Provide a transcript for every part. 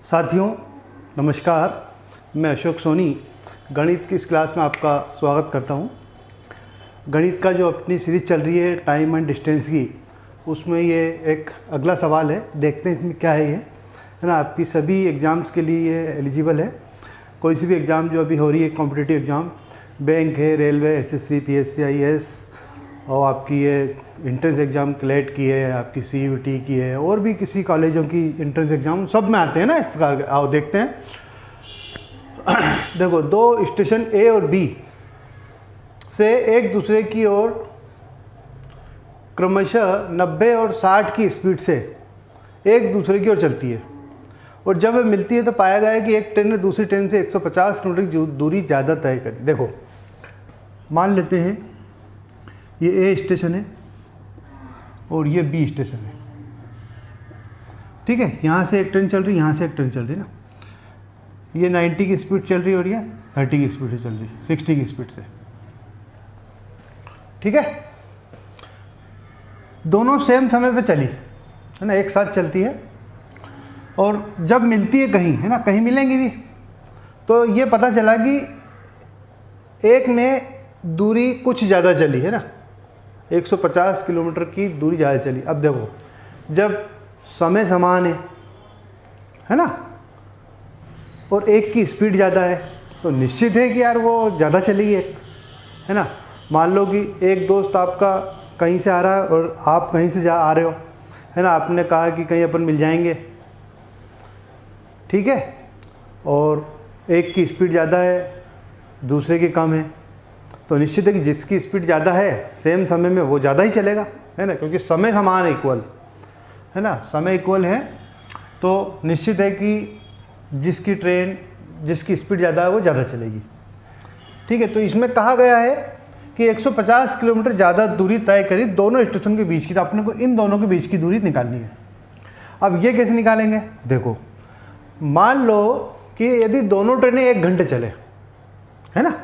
साथियों नमस्कार, मैं अशोक सोनी गणित की इस क्लास में आपका स्वागत करता हूं। गणित का जो अपनी सीरीज़ चल रही है टाइम एंड डिस्टेंस की, उसमें ये एक अगला सवाल है। देखते हैं इसमें क्या है। ये है ना, आपकी सभी एग्ज़ाम्स के लिए ये एलिजिबल है। कोई सी भी एग्ज़ाम जो अभी हो रही है, कॉम्पिटिटिव एग्ज़ाम, बैंक है, रेलवे, एसएससी, पीएससी, आईएएस, और आपकी ये इंट्रेंस एग्ज़ाम क्लेट की है, आपकी सीयूटी की है, और भी किसी कॉलेजों की इंट्रेंस एग्ज़ाम सब में आते हैं ना इस प्रकार के। आओ देखते हैं। देखो, दो स्टेशन ए और बी से एक दूसरे की ओर क्रमशः 90 और 60 की स्पीड से एक दूसरे की ओर चलती है, और जब वे मिलती है तो पाया गया है कि एक ट्रेन ने दूसरी ट्रेन से 150 किलोमीटर की दूरी ज़्यादा तय करी। देखो, मान लेते हैं ये ए स्टेशन है और ये बी स्टेशन है, ठीक है। यहाँ से एक ट्रेन चल रही है, यहाँ से एक ट्रेन चल रही है ना। ये 90 की स्पीड चल रही है और ये 30 की स्पीड से चल रही है, 60 की स्पीड से, ठीक है। दोनों सेम समय पे चली है ना, एक साथ चलती है, और जब मिलती है कहीं, है ना, कहीं मिलेंगी भी, तो ये पता चला कि एक ने दूरी कुछ ज़्यादा चली है ना, 150 किलोमीटर की दूरी ज़्यादा चली। अब देखो, जब समय समान है ना, और एक की स्पीड ज़्यादा है, तो निश्चित है कि यार वो ज़्यादा चलेगी एक, है ना। मान लो कि एक दोस्त आपका कहीं से आ रहा है और आप कहीं से आ रहे हो, है ना। आपने कहा कि कहीं अपन मिल जाएंगे, ठीक है, और एक की स्पीड ज़्यादा है, दूसरे की कम है, तो निश्चित है कि जिसकी स्पीड ज़्यादा है सेम समय में वो ज़्यादा ही चलेगा, है ना, क्योंकि समय समान इक्वल है ना, समय इक्वल है, तो निश्चित है कि जिसकी ट्रेन जिसकी स्पीड ज़्यादा है वो ज़्यादा चलेगी, ठीक है। तो इसमें कहा गया है कि 150 किलोमीटर ज़्यादा दूरी तय करी दोनों स्टेशन के बीच की, तो अपने को इन दोनों के बीच की दूरी निकालनी है। अब ये कैसे निकालेंगे? देखो, मान लो कि यदि दोनों ट्रेनें 1 घंटे चले, है ना,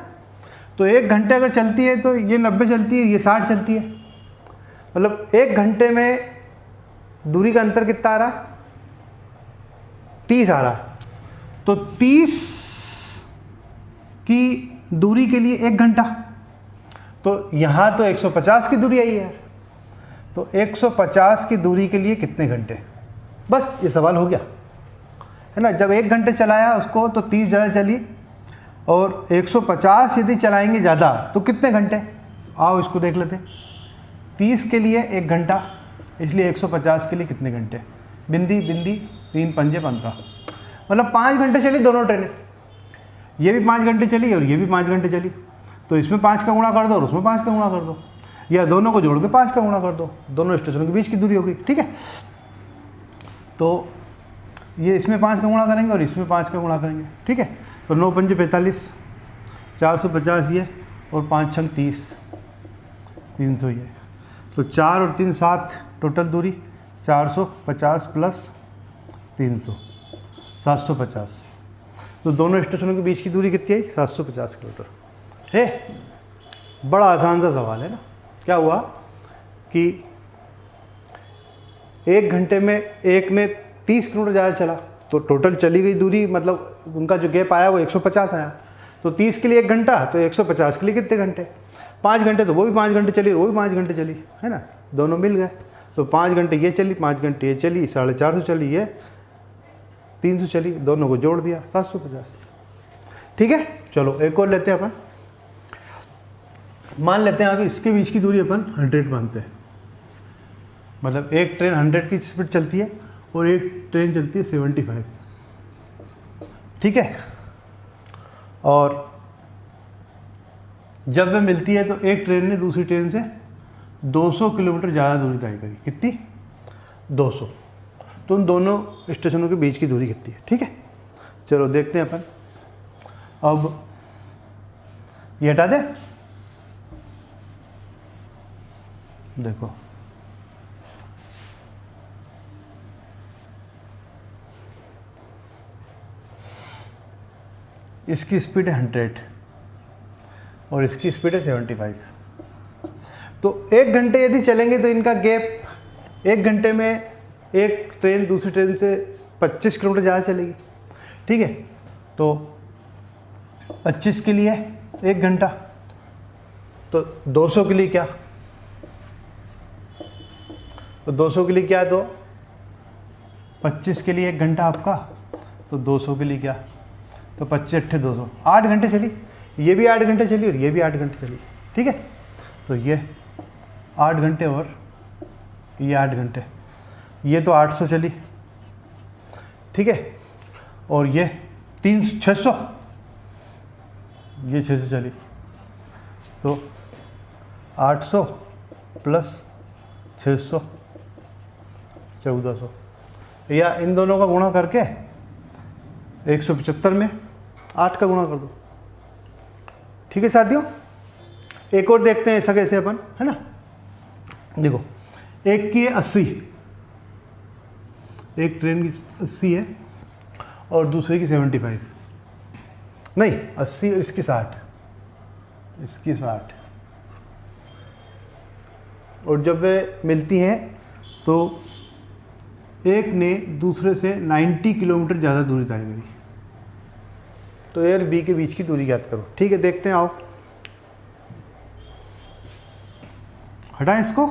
तो 1 घंटे अगर चलती है तो ये 90 चलती है, ये 60 चलती है, मतलब 1 घंटे में दूरी का अंतर कितना आ रहा है? 30 आ रहा है। तो 30 की दूरी के लिए 1 घंटा, तो यहाँ तो 150 की दूरी आई है, तो 150 की दूरी के लिए कितने घंटे? बस ये सवाल हो गया, है ना। जब 1 घंटे चलाया उसको तो 30 ज़्यादा चली, और 150 यदि चलाएंगे ज़्यादा तो कितने घंटे? आओ इसको देख लेते हैं। 30 के लिए 1 घंटा, इसलिए 150 के लिए कितने घंटे? बिंदी बिंदी 3 पंजे 15, मतलब 5 घंटे चली दोनों ट्रेनें। ये भी 5 घंटे चली और ये भी 5 घंटे चली, तो इसमें 5 का गुणा कर दो और उसमें 5 का गुणा कर दो, या दोनों को जोड़ के 5 का गुणा कर दो, दोनों स्टेशनों के बीच की दूरी होगी, ठीक है। तो ये इसमें 5 का गुणा करेंगे और इसमें 5 का गुणा करेंगे, ठीक है। तो 9 पंजे 45, 450 ये, और 5 छंग 30, 300 ये, तो 4 और 3 7, टोटल दूरी 450 प्लस 300, 750। तो दोनों स्टेशनों के बीच की दूरी कितनी आई? 750 किलोमीटर है। बड़ा आसान सा सवाल है ना। क्या हुआ कि 1 घंटे में एक ने 30 किलोमीटर ज़्यादा चला, तो टोटल चली गई दूरी, मतलब उनका जो गैप आया वो 150 आया। तो 30 के लिए 1 घंटा, तो 150 के लिए कितने घंटे? 5 घंटे, तो वो भी 5 घंटे चली, वो भी 5 घंटे चली, है ना, दोनों मिल गए। तो 5 घंटे ये चली, 5 घंटे ये चली, 450 चली, ये 300 चली, दोनों को जोड़ दिया 750, ठीक है। चलो एक और लेते हैं अपन। मान लेते हैं अभी इसके बीच की दूरी अपन 100 मानते हैं, मतलब एक ट्रेन 100 की स्पीड चलती है और एक ट्रेन चलती है 75, ठीक है। और जब वे मिलती है तो एक ट्रेन ने दूसरी ट्रेन से 200 किलोमीटर ज़्यादा दूरी तय करी। कितनी? 200। तो उन दोनों स्टेशनों के बीच की दूरी कितनी है, ठीक है। चलो देखते हैं अपन। अब ये हटा दें, देखो इसकी स्पीड है 100 और इसकी स्पीड है 75। तो 1 घंटे यदि चलेंगे तो इनका गैप 1 घंटे में एक ट्रेन दूसरी ट्रेन से 25 किलोमीटर ज़्यादा चलेगी, ठीक है। तो 25 के लिए 1 घंटा, तो 200 के लिए क्या, तो 200 के लिए क्या है, तो 25 के लिए 1 घंटा आपका, तो 200 के लिए क्या, तो 25 अट्ठे 200, 8 घंटे चली, ये भी 8 घंटे चली और ये भी 8 घंटे चली, ठीक है। तो ये 8 घंटे और ये 8 घंटे, ये तो 800 चली, ठीक है। और ये 600, ये 600 चली, तो 800 प्लस 600 1400, या इन दोनों का गुणा करके 175 में 8 का गुणा कर दो, ठीक है साथियों। एक और देखते हैं ऐसा कैसे अपन, है ना। देखो, एक की है 80, एक ट्रेन की 80 है और दूसरे की 75, नहीं 80, इसकी 60, इसकी 60, और जब वे मिलती हैं तो एक ने दूसरे से 90 किलोमीटर ज़्यादा दूरी तय करी, तो ए और बी के बीच की दूरी ज्ञात करो, ठीक है। देखते हैं, आओ हटाएं इसको,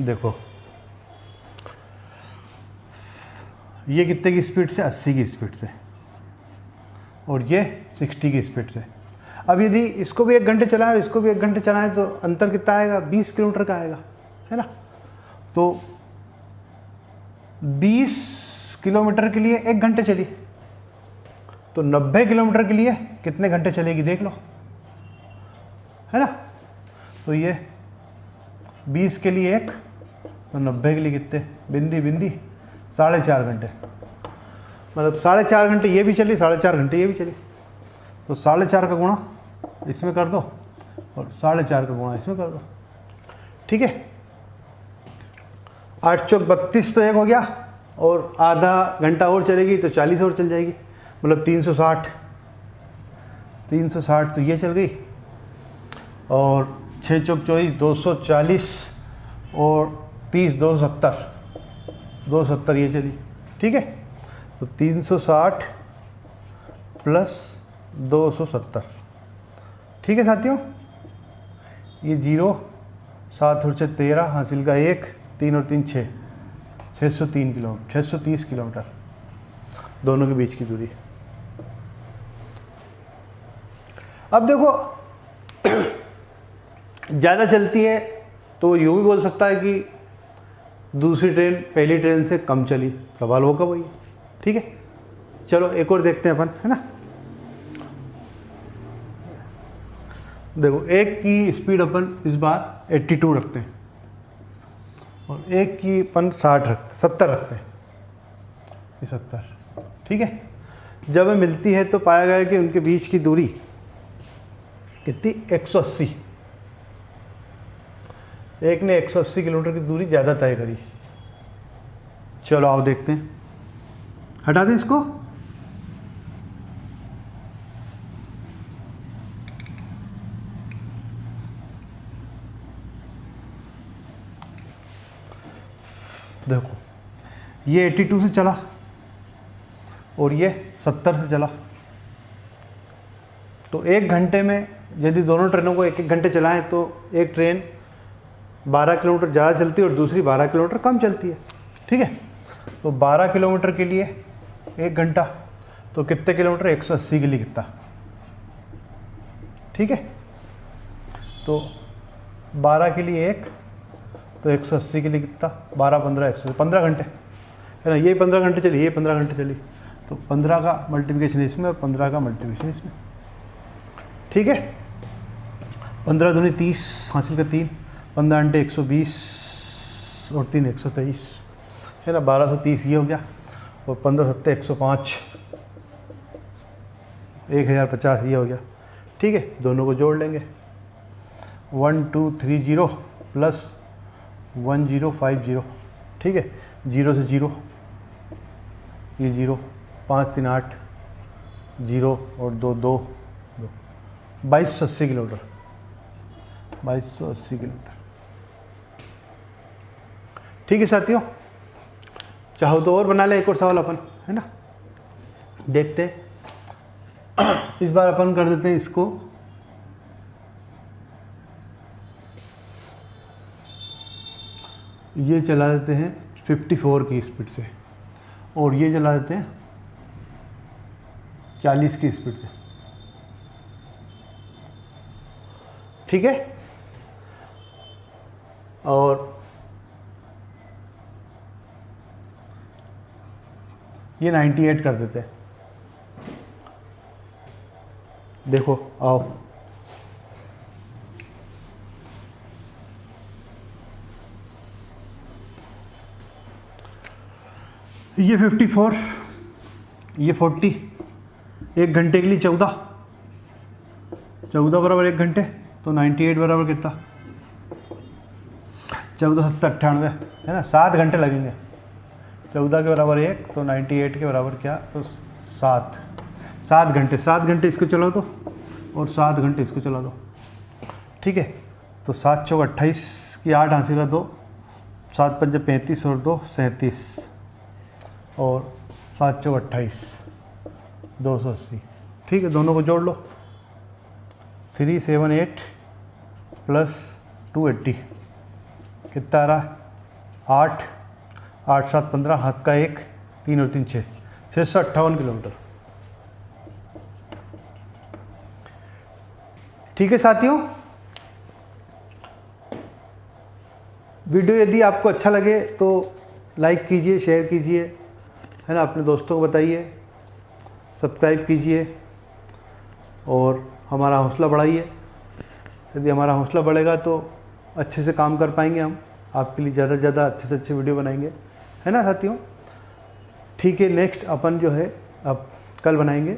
देखो ये कितने की स्पीड से, 80 की स्पीड से, और ये 60 की स्पीड से। अब यदि इसको भी 1 घंटे चलाएं और इसको भी 1 घंटे चलाएं तो अंतर कितना आएगा, 20 किलोमीटर का आएगा, है ना। तो 20 किलोमीटर के लिए 1 घंटे चली, तो 90 किलोमीटर के लिए कितने घंटे चलेगी देख लो, है ना। तो ये 20 के लिए 1, तो 90 के लिए कितने, बिंदी बिंदी 4.5 घंटे, मतलब 4.5 घंटे ये भी चली, 4.5 घंटे ये भी चली, तो 4.5 का गुणा इसमें कर दो और 4.5 का गुणा इसमें कर दो, ठीक है। 8 चौक 32 तो 1 हो गया, और आधा घंटा और चलेगी तो 40 और चल जाएगी, मतलब 360, 360 तो ये चल गई, और 6 चौक 24, 240 और 30 270, 270 ये चली, ठीक है। तो 360 प्लस 270, ठीक है साथियों। ये 0, 7 और 6 13, हासिल का 1, 3 और 3 6, 603 किलोमीटर, 630 किलोमीटर दोनों के बीच की दूरी। अब देखो ज़्यादा चलती है तो यूँ भी बोल सकता है कि दूसरी ट्रेन पहली ट्रेन से कम चली, सवाल होगा वही, ठीक है। चलो एक और देखते हैं अपन, है ना। देखो, एक की स्पीड अपन इस बार 82 रखते हैं और एक की अपन 70 रखते हैं, ये 70, ठीक है। जब वे मिलती है तो पाया गया कि उनके बीच की दूरी कितनी, 180, एक ने 180 किलोमीटर की दूरी ज़्यादा तय करी। चलो आओ देखते हैं, हटा दें इसको। देखो, ये 82 से चला और ये 70 से चला, तो 1 घंटे में यदि दोनों ट्रेनों को 1-1 घंटे चलाएं तो एक ट्रेन 12 किलोमीटर ज़्यादा चलती है और दूसरी 12 किलोमीटर कम चलती है, ठीक है। तो 12 किलोमीटर के लिए 1 घंटा, तो कितने किलोमीटर, 180 के लिए कितना, ठीक है। तो 12 के लिए 1, तो 180 के लिए कितना, 12 15 100, 15 घंटे, है ना। ये 15 घंटे चली, ये 15 घंटे चली, तो 15 का मल्टीप्लिकेशन इसमें और 15 का मल्टीप्लिकेशन इसमें, ठीक है। 15 दूनी 30, हासिल का 3, 15 घंटे 120 और 3 123, है ना। 1230 ये हो गया, और 15 7 105, 1050 ये हो गया, ठीक है। दोनों को जोड़ लेंगे, 1230 प्लस 1050, ठीक है। 0 से 0, ये 0, 5 3 8, 0 और 2 2 2, 2280 किलोमीटर, 2280 किलोमीटर। ठीक है साथियों, चाहो तो और बना ले एक और सवाल अपन, है ना। देखते इस बार अपन कर देते हैं इसको ये चला देते हैं 54 की स्पीड से और ये चला देते हैं 40 की स्पीड से। ठीक है, और ये 98 कर देते हैं। देखो आओ, ये 54, ये 40, एक घंटे के लिए 14 बराबर एक घंटे, तो 98 बराबर कितना, 14 7 98, है ना। 7 घंटे लगेंगे। 14 के बराबर 1, तो 98 के बराबर क्या, तो 7 घंटे। 7 घंटे इसको चला दो और 7 घंटे इसको चला दो। ठीक है, तो 7 चौक 28 की 8 हासिल का 2, 7 पंजे 35 और 2 37 और 7 चौक 28 280। ठीक है, दोनों को जोड़ लो। 378 प्लस 280 कितना आ रहा है, 8 8 7 15, हाथ का 1, 3 और 3 6, 658 किलोमीटर। ठीक है साथियों, वीडियो यदि आपको अच्छा लगे तो लाइक कीजिए, शेयर कीजिए, है ना, अपने दोस्तों को बताइए, सब्सक्राइब कीजिए और हमारा हौसला बढ़ाइए। यदि हमारा हौसला बढ़ेगा तो अच्छे से काम कर पाएंगे, हम आपके लिए ज़्यादा से ज़्यादा अच्छे से अच्छे वीडियो बनाएंगे, है ना साथियों। ठीक है, नेक्स्ट अपन जो है अब कल बनाएंगे।